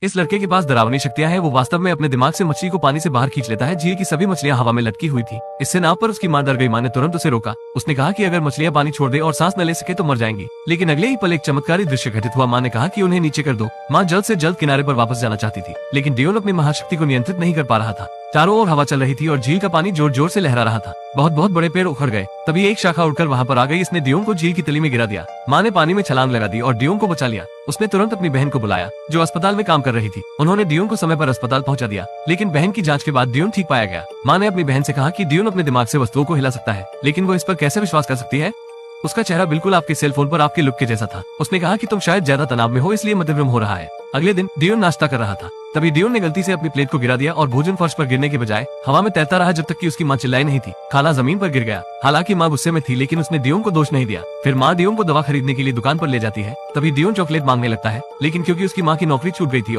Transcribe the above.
इस लड़के के पास डरावनी शक्तियां हैं। वो वास्तव में अपने दिमाग से मछली को पानी से बाहर खींच लेता है। झील की सभी मछलियां हवा में लटकी हुई थी। इससे नाव पर उसकी मां डर गई। मां ने तुरंत उसे रोका। उसने कहा कि अगर मछलियां पानी छोड़ दे और सांस न ले सके तो मर जाएंगी। लेकिन अगले ही पल एक चमत्कारी दृश्य घटित हुआ। मां ने कहा कि उन्हें नीचे कर दो। मां जल्द से जल्द किनारे पर वापस जाना चाहती थी, लेकिन डियोन अपनी महाशक्ति को नियंत्रित नहीं कर पा रहा था। चारों ओर हवा चल रही थी और झील का पानी जोर जोर से लहरा रहा था। बहुत बहुत बड़े पेड़ उखड़ गए। तभी एक शाखा उड़कर वहां पर आ गई। इसने डियोन को झील की तली में गिरा दिया। मां ने पानी में छलांग लगा दी और डियोन को बचा लिया। उसने तुरंत अपनी बहन को बुलाया जो अस्पताल में काम कर रही थी। उन्होंने डियोन को समय पर अस्पताल पहुंचा दिया, लेकिन बहन की जांच के बाद डियोन ठीक पाया गया। मां ने अपनी बहन से कहा कि डियोन अपने दिमाग से वस्तुओं को हिला सकता है, लेकिन वो इस पर कैसे विश्वास कर सकती है। उसका चेहरा बिल्कुल आपके सेल फोन पर आपके लुक के जैसा था। उसने कहा कि तुम शायद ज्यादा तनाव में हो, इसलिए मध्यभ्रम हो रहा है। अगले दिन डियोन नाश्ता कर रहा था। तभी डियोन ने गलती से अपनी प्लेट को गिरा दिया और भोजन फर्श पर गिरने के बजाय हवा में तैरता रहा जब तक कि उसकी मां चिल्लाई नहीं थी। खाना जमीन पर गिर गया। हालांकि मां गुस्से में थी, लेकिन उसने डियोन को दोष नहीं दिया। फिर मां डियोन को दवा खरीदने के लिए दुकान पर ले जाती है। तभी डियोन चॉकलेट मांगने लगता है, लेकिन क्योंकि उसकी मां की नौकरी छूट गई थी